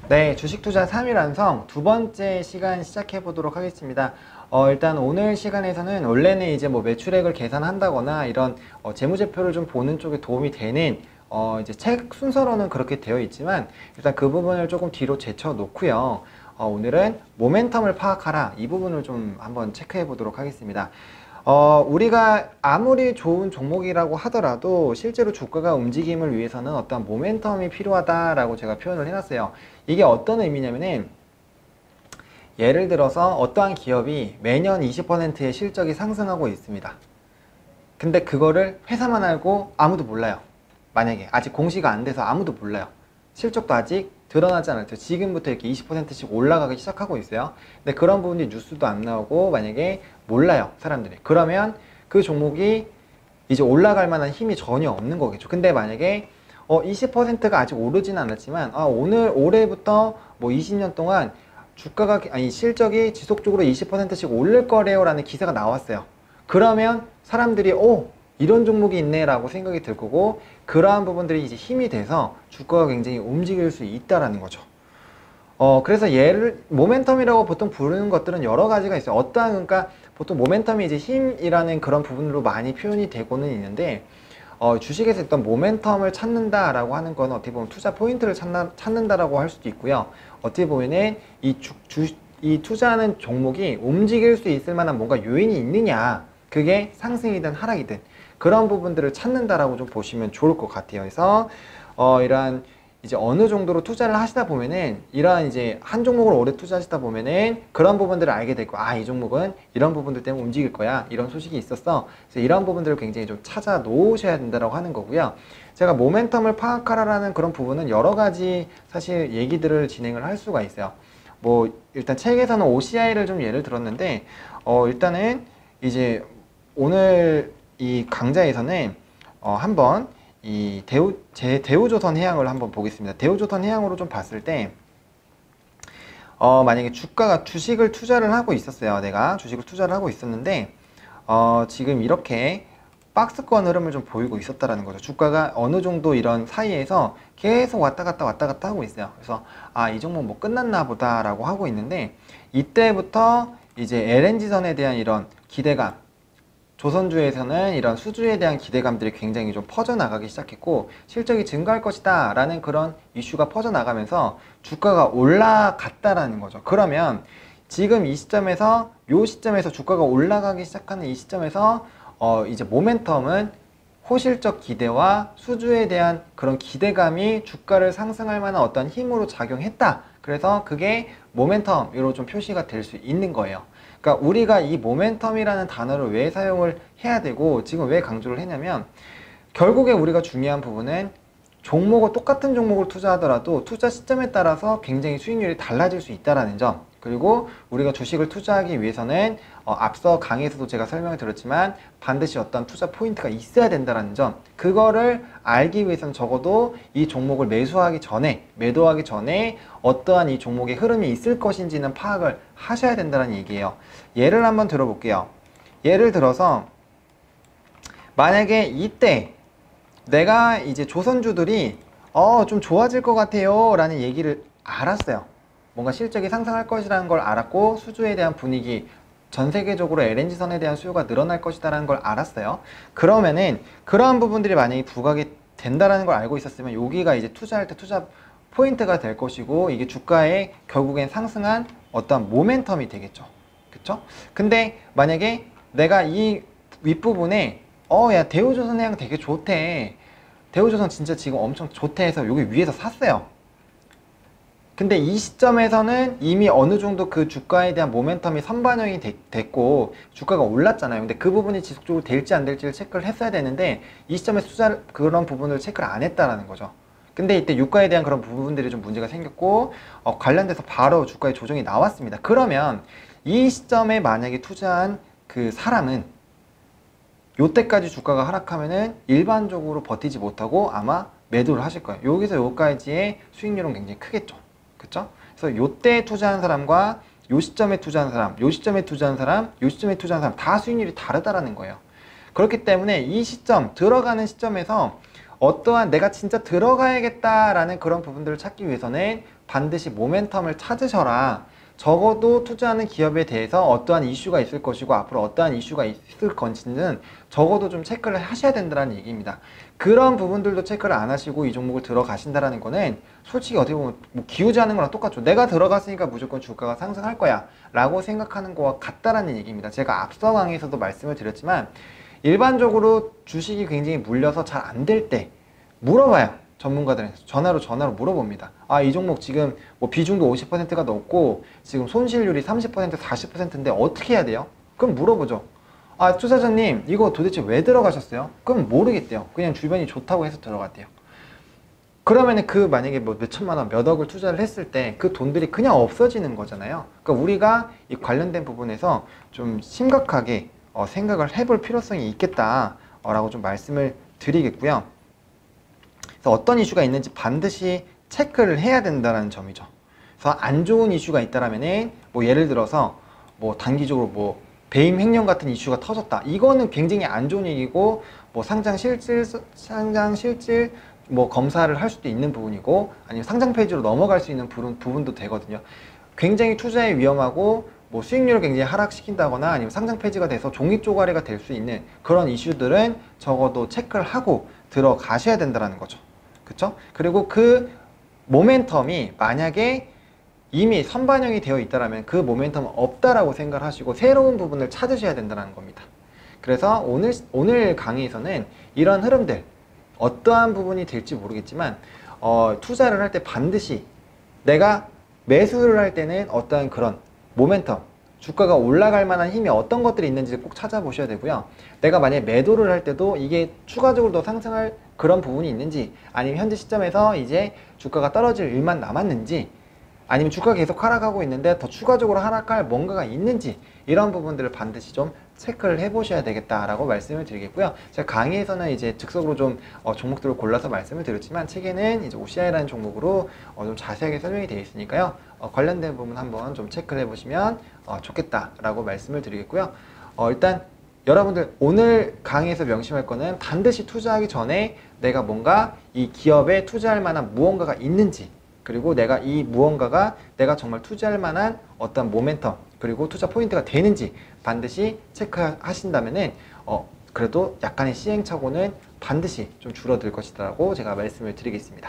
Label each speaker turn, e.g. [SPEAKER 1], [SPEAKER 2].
[SPEAKER 1] 네, 주식 투자 3일 완성 두 번째 시간 시작해 보도록 하겠습니다. 일단 오늘 시간에서는 원래는 이제 뭐 매출액을 계산한다거나 이런 재무제표를 좀 보는 쪽에 도움이 되는 이제 책 순서로는 그렇게 되어 있지만 일단 그 부분을 조금 뒤로 제쳐 놓고요. 오늘은 모멘텀을 파악하라 이 부분을 좀 한번 체크해 보도록 하겠습니다. 우리가 아무리 좋은 종목이라고 하더라도 실제로 주가가 움직임을 위해서는 어떤 모멘텀이 필요하다라고 제가 표현을 해놨어요. 이게 어떤 의미냐면은 예를 들어서 어떠한 기업이 매년 20%의 실적이 상승하고 있습니다. 근데 그거를 회사만 알고 아무도 몰라요. 만약에 아직 공시가 안 돼서 아무도 몰라요. 실적도 아직 드러나지 않았죠. 지금부터 이렇게 20%씩 올라가기 시작하고 있어요. 근데 그런 부분이 뉴스도 안 나오고 만약에 몰라요, 사람들이. 그러면 그 종목이 이제 올라갈 만한 힘이 전혀 없는 거겠죠. 근데 만약에 20%가 아직 오르지는 않았지만 올해부터 뭐 20년 동안 주가가 아니 실적이 지속적으로 20%씩 오를 거래요 라는 기사가 나왔어요. 그러면 사람들이 이런 종목이 있네 라고 생각이 들 거고, 그러한 부분들이 이제 힘이 돼서 주가가 굉장히 움직일 수 있다라는 거죠. 그래서 얘를 모멘텀이라고 보통 부르는 것들은 여러 가지가 있어요. 그러니까 보통 모멘텀이 이제 힘이라는 그런 부분으로 많이 표현이 되고는 있는데, 주식에서 어떤 모멘텀을 찾는다라고 하는 건 어떻게 보면 투자 포인트를 찾는다라고 할 수도 있고요. 어떻게 보면은 이 투자하는 종목이 움직일 수 있을 만한 뭔가 요인이 있느냐, 그게 상승이든 하락이든 그런 부분들을 찾는다라고 좀 보시면 좋을 것 같아요. 그래서 이러한 이제 어느 정도로 투자를 하시다 보면은 이러한 이제 한 종목을 오래 투자하시다 보면은 그런 부분들을 알게 되고, 이 종목은 이런 부분들 때문에 움직일 거야, 이런 소식이 있었어. 그래서 이런 부분들을 굉장히 좀 찾아 놓으셔야 된다고 하는 거고요. 제가 모멘텀을 파악하라라는 그런 부분은 여러 가지 사실 얘기들을 진행을 할 수가 있어요. 뭐 일단 책에서는 OCI를 좀 예를 들었는데, 일단은 이제 오늘 이 강좌에서는 한번 이 대우조선해양을 한번 보겠습니다. 대우조선해양으로 좀 봤을 때 만약에 주식을 투자를 하고 있었어요. 내가 주식을 투자를 하고 있었는데 지금 이렇게 박스권 흐름을 좀 보이고 있었다라는 거죠. 주가가 어느 정도 이런 사이에서 계속 왔다 갔다 하고 있어요. 그래서 이 종목 뭐 끝났나 보다라고 하고 있는데, 이때부터 이제 LNG선에 대한 이런 기대감, 조선주에서는 이런 수주에 대한 기대감들이 굉장히 좀 퍼져나가기 시작했고, 실적이 증가할 것이다 라는 그런 이슈가 퍼져나가면서 주가가 올라갔다라는 거죠. 그러면 지금 이 시점에서 주가가 올라가기 시작하는 이 시점에서 이제 모멘텀은 호실적 기대와 수주에 대한 그런 기대감이 주가를 상승할 만한 어떤 힘으로 작용했다. 그래서 그게 모멘텀으로 좀 표시가 될 수 있는 거예요. 그러니까 우리가 이 모멘텀이라는 단어를 왜 사용을 해야 되고 지금 왜 강조를 했냐면, 결국에 우리가 중요한 부분은 똑같은 종목을 투자하더라도 투자 시점에 따라서 굉장히 수익률이 달라질 수 있다는 점, 그리고 우리가 주식을 투자하기 위해서는 앞서 강의에서도 제가 설명을 드렸지만 반드시 어떤 투자 포인트가 있어야 된다는 점, 그거를 알기 위해서는 적어도 이 종목을 매도하기 전에 어떠한 이 종목의 흐름이 있을 것인지는 파악을 하셔야 된다는 얘기예요. 예를 한번 들어볼게요. 예를 들어서 만약에 이때 내가 이제 조선주들이 좀 좋아질 것 같아요 라는 얘기를 알았어요. 뭔가 실적이 상승할 것이라는 걸 알았고, 수주에 대한 분위기, 전 세계적으로 LNG선에 대한 수요가 늘어날 것이다 라는 걸 알았어요. 그러면은 그러한 부분들이 만약에 부각이 된다라는 걸 알고 있었으면 여기가 이제 투자할 때 투자 포인트가 될 것이고, 이게 주가에 결국엔 상승한 어떤 모멘텀이 되겠죠. 그쵸? 근데 만약에 내가 이 윗부분에 야 대우조선해양 되게 좋대, 대우조선 진짜 지금 엄청 좋대 해서 여기 위에서 샀어요. 근데 이 시점에서는 이미 어느 정도 그 주가에 대한 모멘텀이 선반영이 됐고 주가가 올랐잖아요. 근데 그 부분이 지속적으로 될지 안 될지를 체크를 했어야 되는데, 이 시점에서 그런 부분을 체크를 안 했다라는 거죠. 근데 이때 유가에 대한 그런 부분들이 좀 문제가 생겼고 관련돼서 바로 주가의 조정이 나왔습니다. 그러면 이 시점에 만약에 투자한 그 사람은 요때까지 주가가 하락하면은 일반적으로 버티지 못하고 아마 매도를 하실 거예요. 여기서 여기까지의 수익률은 굉장히 크겠죠. 그쵸? 그래서 요때 투자한 사람과 요 시점에 투자한 사람, 요 시점에 투자한 사람, 요 시점에 투자한 사람 다 수익률이 다르다라는 거예요. 그렇기 때문에 이 시점, 들어가는 시점에서 어떠한 내가 진짜 들어가야겠다라는 그런 부분들을 찾기 위해서는 반드시 모멘텀을 찾으셔라. 적어도 투자하는 기업에 대해서 어떠한 이슈가 있을 것이고 앞으로 어떠한 이슈가 있을 건지는 적어도 좀 체크를 하셔야 된다는 얘기입니다. 그런 부분들도 체크를 안 하시고 이 종목을 들어가신다라는 거는 솔직히 어떻게 보면 뭐 기우제 하는 거랑 똑같죠. 내가 들어갔으니까 무조건 주가가 상승할 거야 라고 생각하는 거와 같다라는 얘기입니다. 제가 앞서 강의에서도 말씀을 드렸지만 일반적으로 주식이 굉장히 물려서 잘 안 될 때 물어봐요. 전문가들한테 전화로 물어봅니다. 아, 이 종목 지금 뭐 비중도 50%가 넘고 지금 손실률이 30% 40%인데 어떻게 해야 돼요? 그럼 물어보죠. 아, 투자자님 이거 도대체 왜 들어가셨어요? 그럼 모르겠대요. 그냥 주변이 좋다고 해서 들어갔대요. 그러면은 그 만약에 뭐 몇천만 원, 몇 억을 투자를 했을 때 그 돈들이 그냥 없어지는 거잖아요. 그러니까 우리가 이 관련된 부분에서 좀 심각하게 생각을 해볼 필요성이 있겠다라고 좀 말씀을 드리겠고요. 그래서 어떤 이슈가 있는지 반드시 체크를 해야 된다는 점이죠. 그래서 안 좋은 이슈가 있다라면은 뭐 예를 들어서 뭐 단기적으로 뭐 배임 횡령 같은 이슈가 터졌다. 이거는 굉장히 안 좋은 얘기고 뭐 상장 실질 뭐 검사를 할 수도 있는 부분이고 아니면 상장 페이지로 넘어갈 수 있는 부분도 되거든요. 굉장히 투자에 위험하고 뭐 수익률을 굉장히 하락시킨다거나 아니면 상장 폐지가 돼서 종이 쪼가리가 될 수 있는 그런 이슈들은 적어도 체크를 하고 들어가셔야 된다는 거죠. 그쵸? 그리고 그 모멘텀이 만약에 이미 선반영이 되어 있다면 그 모멘텀은 없다라고 생각을 하시고 새로운 부분을 찾으셔야 된다는 겁니다. 그래서 오늘 강의에서는 이런 흐름들 어떠한 부분이 될지 모르겠지만 투자를 할 때 반드시 내가 매수를 할 때는 어떠한 그런 모멘텀 주가가 올라갈 만한 힘이 어떤 것들이 있는지 꼭 찾아보셔야 되고요. 내가 만약에 매도를 할 때도 이게 추가적으로 더 상승할 그런 부분이 있는지 아니면 현재 시점에서 이제 주가가 떨어질 일만 남았는지 아니면 주가가 계속 하락하고 있는데 더 추가적으로 하락할 뭔가가 있는지 이런 부분들을 반드시 좀 체크를 해보셔야 되겠다라고 말씀을 드리겠고요. 제가 강의에서는 이제 즉석으로 좀 종목들을 골라서 말씀을 드렸지만 책에는 이제 OCI라는 종목으로 좀 자세하게 설명이 되어 있으니까요. 관련된 부분 한번 좀 체크를 해보시면 좋겠다라고 말씀을 드리겠고요. 일단 여러분들 오늘 강의에서 명심할 거는 반드시 투자하기 전에 내가 뭔가 이 기업에 투자할 만한 무언가가 있는지 그리고 내가 이 무언가가 내가 정말 투자할 만한 어떤 모멘텀 그리고 투자 포인트가 되는지 반드시 체크하신다면은 그래도 약간의 시행착오는 반드시 좀 줄어들 것이라고 제가 말씀을 드리겠습니다.